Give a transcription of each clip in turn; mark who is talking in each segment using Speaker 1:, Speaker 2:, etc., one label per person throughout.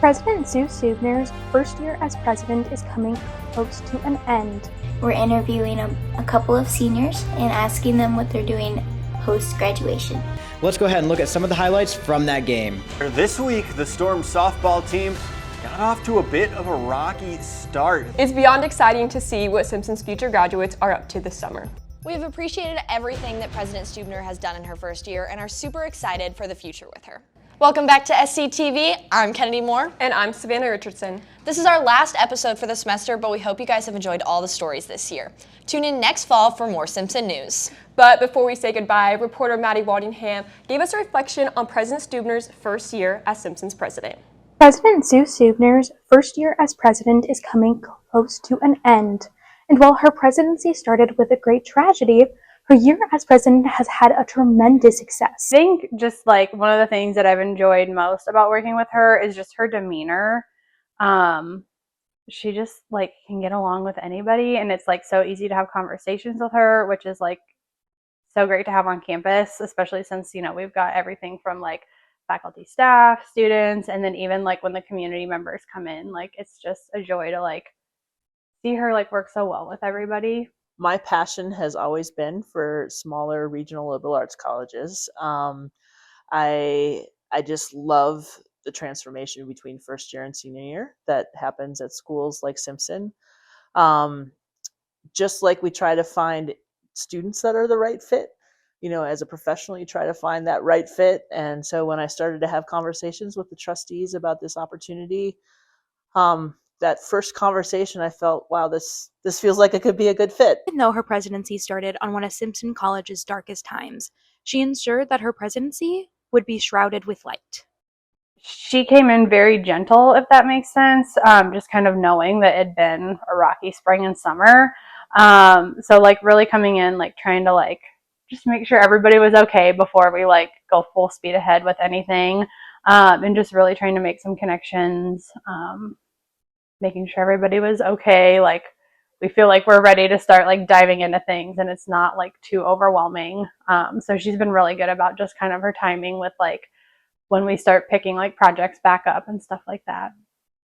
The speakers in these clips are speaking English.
Speaker 1: President Stuebner's first year as president is coming close to an end.
Speaker 2: We're interviewing a couple of seniors and asking them what they're doing post-graduation.
Speaker 3: Let's go ahead and look at some of the highlights from that game.
Speaker 4: This week, the Storm softball team got off to a bit of a rocky start.
Speaker 5: It's beyond exciting to see what Simpson's future graduates are up to this summer.
Speaker 6: We've appreciated everything that President Stuebner has done in her first year and are super excited for the future with her. Welcome back to SCTV. I'm Kennedy Moore.
Speaker 5: And I'm Savannah Richardson.
Speaker 6: This is our last episode for the semester, but we hope you guys have enjoyed all the stories this year. Tune in next fall for more Simpson news.
Speaker 5: But before we say goodbye, reporter Maddie Waddingham gave us a reflection on President Stuebner's first year as Simpson's president.
Speaker 1: President Stuebner's first year as president is coming close to an end. And while her presidency started with a great tragedy, her year as president has had a tremendous success.
Speaker 7: I think just like one of the things that I've enjoyed most about working with her is just her demeanor. She just like can get along with anybody, and it's like so easy to have conversations with her, which is like so great to have on campus, especially since, you know, we've got everything from like faculty, staff, students, and then even like when the community members come in, like it's just a joy to like see her like work so well with everybody.
Speaker 8: My passion has always been for smaller regional liberal arts colleges. I just love the transformation between first year and senior year that happens at schools like Simpson. Just like we try to find students that are the right fit, you know, as a professional, you try to find that right fit. And so when I started to have conversations with the trustees about this opportunity, that first conversation, I felt, wow, this feels like it could be a good fit.
Speaker 9: Even though her presidency started on one of Simpson College's darkest times, she ensured that her presidency would be shrouded with light.
Speaker 7: She came in very gentle, if that makes sense, just kind of knowing that it had been a rocky spring and summer. So like really coming in, like trying to like just make sure everybody was okay before we like go full speed ahead with anything, and just really trying to make some connections, making sure everybody was okay. Like we feel like we're ready to start like diving into things and it's not like too overwhelming. So she's been really good about just kind of her timing with like when we start picking like projects back up and stuff like that.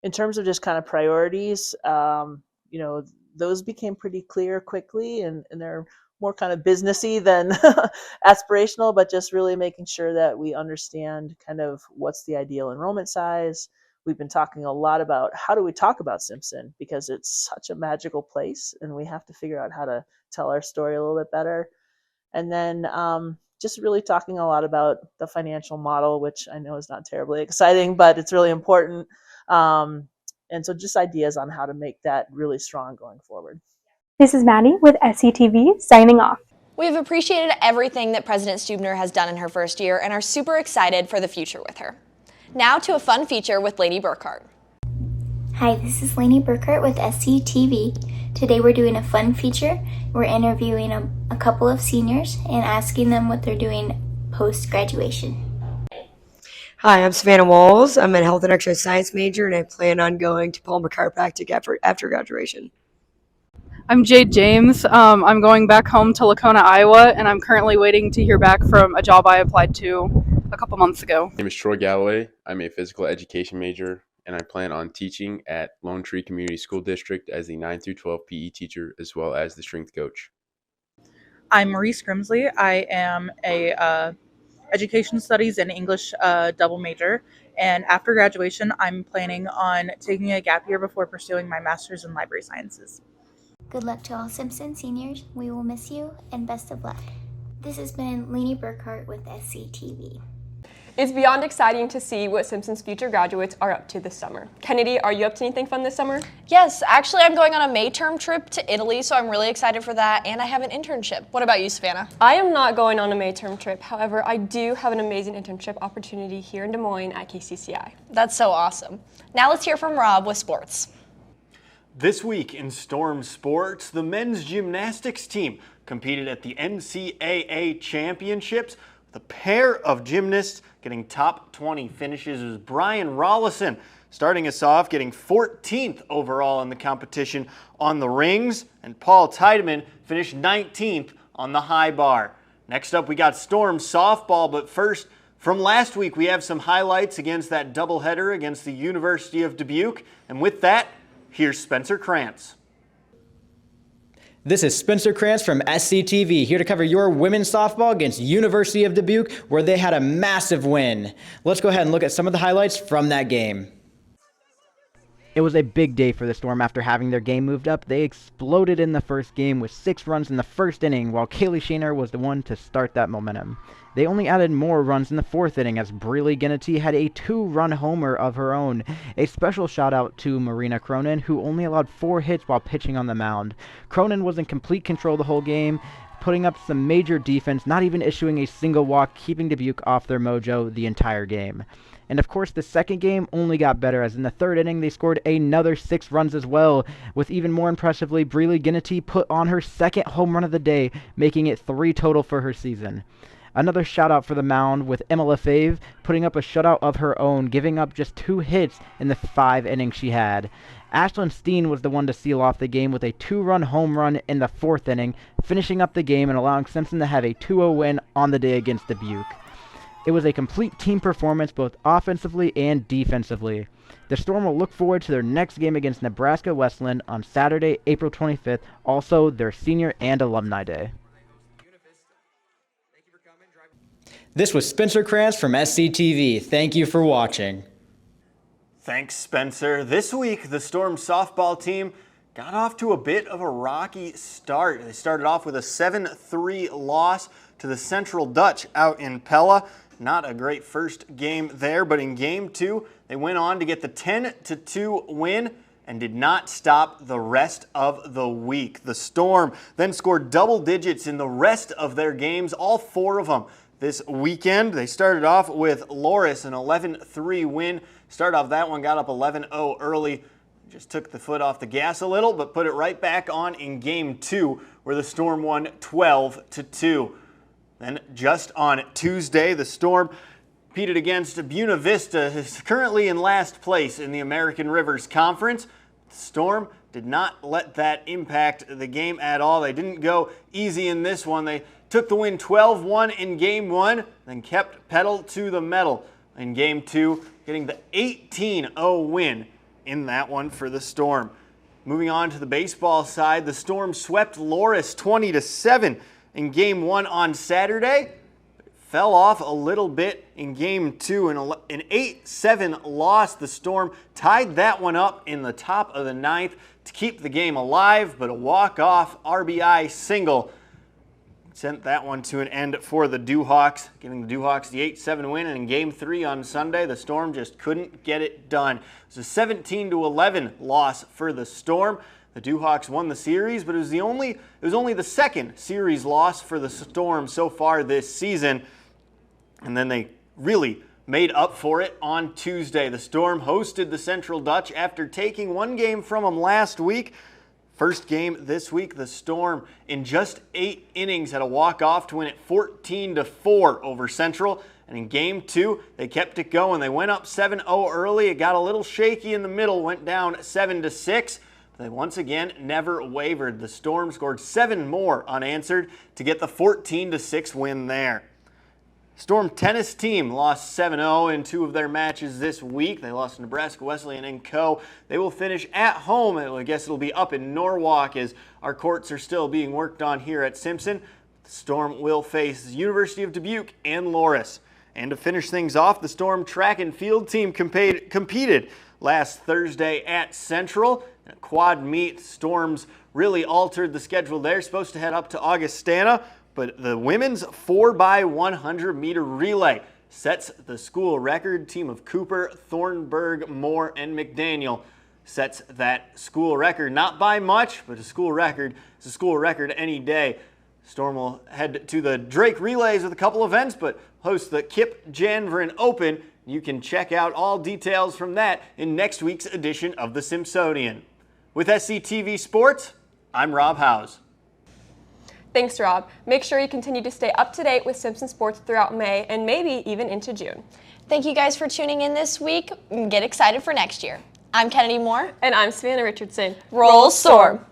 Speaker 8: In terms of just kind of priorities, you know, those became pretty clear quickly, and they're more kind of businessy than aspirational, but just really making sure that we understand kind of what's the ideal enrollment size. We've been talking a lot about how do we talk about Simpson, because it's such a magical place and we have to figure out how to tell our story a little bit better. And then just really talking a lot about the financial model, which I know is not terribly exciting, but it's really important. And so just ideas on how to make that really strong going forward.
Speaker 1: This is Maddie with SCTV signing off.
Speaker 6: We've appreciated everything that President Stuebner has done in her first year and are super excited for the future with her. Now to a fun feature with Lainie Burkhart.
Speaker 2: Hi, this is Lainie Burkhart with SCTV. Today we're doing a fun feature. We're interviewing a couple of seniors and asking them what they're doing post-graduation.
Speaker 10: Hi, I'm Savannah Walls. I'm a health and exercise science major, and I plan on going to Palmer Chiropractic after graduation.
Speaker 11: I'm Jade James. I'm going back home to Lacona, Iowa, and I'm currently waiting to hear back from a job I applied to a couple months ago.
Speaker 12: My name is Troy Galloway. I'm a physical education major, and I plan on teaching at Lone Tree Community School District as the 9 through 12 PE teacher, as well as the strength coach.
Speaker 13: I'm Marie Scrimsley. I am a education studies and English double major, and after graduation, I'm planning on taking a gap year before pursuing my master's in library sciences.
Speaker 2: Good luck to all Simpson seniors. We will miss you, and best of luck. This has been Lainie Burkhart with SCTV.
Speaker 5: It's beyond exciting to see what Simpson's future graduates are up to this summer. Kennedy, are you up to anything fun this summer?
Speaker 6: Yes, actually I'm going on a May term trip to Italy, so I'm really excited for that, and I have an internship. What about you, Savannah?
Speaker 5: I am not going on a May term trip. However, I do have an amazing internship opportunity here in Des Moines at KCCI.
Speaker 6: That's so awesome. Now let's hear from Rob with sports.
Speaker 4: This week in Storm Sports, the men's gymnastics team competed at the NCAA Championships. The pair of gymnasts getting top 20 finishes was Brian Rollison, starting us off, getting 14th overall in the competition on the rings, and Paul Tiedemann finished 19th on the high bar. Next up, we got Storm softball, but first, From last week, we have some highlights against that doubleheader against the University of Dubuque. And with that, here's Spencer Krantz.
Speaker 3: This is Spencer Krantz from SCTV, here to cover your women's softball against University of Dubuque, where they had a massive win. Let's go ahead and look at some of the highlights from that game.
Speaker 14: It was a big day for the Storm after having their game moved up. They exploded in the first game with 6 runs in the first inning, while Kaylee Shaner was the one to start that momentum. They only added more runs in the 4th inning as Breely Ginnity had a 2-run homer of her own. A special shout out to Marina Cronin, who only allowed 4 hits while pitching on the mound. Cronin was in complete control the whole game, putting up some major defense, not even issuing a single walk, keeping Dubuque off their mojo the entire game. And of course, the second game only got better, as in the 3rd inning they scored another 6 runs as well, with even more impressively, Breely Ginnity put on her 2nd home run of the day, making it 3 total for her season. Another shout out for the mound, with Emma Lefebvre putting up a shutout of her own, giving up just 2 hits in the 5 innings she had. Ashlyn Steen was the one to seal off the game with a 2-run home run in the 4th inning, finishing up the game and allowing Simpson to have a 2-0 win on the day against Dubuque. It was a complete team performance both offensively and defensively. The Storm will look forward to their next game against Nebraska Westland on Saturday, April 25th, also their Senior and Alumni Day.
Speaker 3: This was Spencer Krantz from SCTV. Thank you for watching.
Speaker 4: Thanks, Spencer. This week, the Storm softball team got off to a bit of a rocky start. They started off with a 7-3 loss to the Central Dutch out in Pella. Not a great first game there, but in game 2, they went on to get the 10-2 win and did not stop the rest of the week. The Storm then scored double digits in the rest of their games, all 4 of them. This weekend, they started off with Loris, an 11-3 win. Started off that one, got up 11-0 early. Just took the foot off the gas a little, but put it right back on in game 2, where the Storm won 12-2. Then just on Tuesday, the Storm competed against Buena Vista, who's currently in last place in the American Rivers Conference. The Storm did not let that impact the game at all. They didn't go easy in this one. They took the win 12-1 in game 1, then kept pedal to the metal in game 2, getting the 18-0 win in that one for the Storm. Moving on to the baseball side, the Storm swept Loris 20-7 in game 1 on Saturday. Fell off a little bit in game 2. In an 8-7 loss, the Storm tied that one up in the top of the 9th to keep the game alive, but a walk-off RBI single sent that one to an end for the Dewhawks, giving the Dewhawks the 8-7 win. And in game 3 on Sunday, the Storm just couldn't get it done. It was a 17-11 loss for the Storm. The Dewhawks won the series, but it was only the 2nd series loss for the Storm so far this season. And then they really made up for it on Tuesday. The Storm hosted the Central Dutch after taking 1 game from them last week. First game this week, the Storm in just 8 innings had a walk-off to win it 14-4 over Central. And in game 2, they kept it going. They went up 7-0 early. It got a little shaky in the middle, went down 7-6. They once again never wavered. The Storm scored 7 more unanswered to get the 14-6 win there. Storm tennis team lost 7-0 in 2 of their matches this week. They lost to Nebraska Wesleyan and Co. They will finish at home. I guess it'll be up in Norwalk as our courts are still being worked on here at Simpson. The Storm will face the University of Dubuque and Loris. And to finish things off, the Storm track and field team competed last Thursday at Central. In a quad meet, Storms really altered the schedule there. Supposed to head up to Augustana, but the women's 4x100 meter relay sets the school record. Team of Cooper, Thornburg, Moore, and McDaniel sets that school record. Not by much, but a school record is a school record any day. Storm will head to the Drake Relays with a couple events, but host the Kip Janvrin Open. You can check out all details from that in next week's edition of the Simpsonian. With SCTV Sports, I'm Rob Howes.
Speaker 5: Thanks, Rob. Make sure you continue to stay up to date with Simpson sports throughout May and maybe even into June.
Speaker 6: Thank you guys for tuning in this week. Get excited for next year. I'm Kennedy Moore.
Speaker 5: And I'm Savannah Richardson.
Speaker 6: Roll Storm!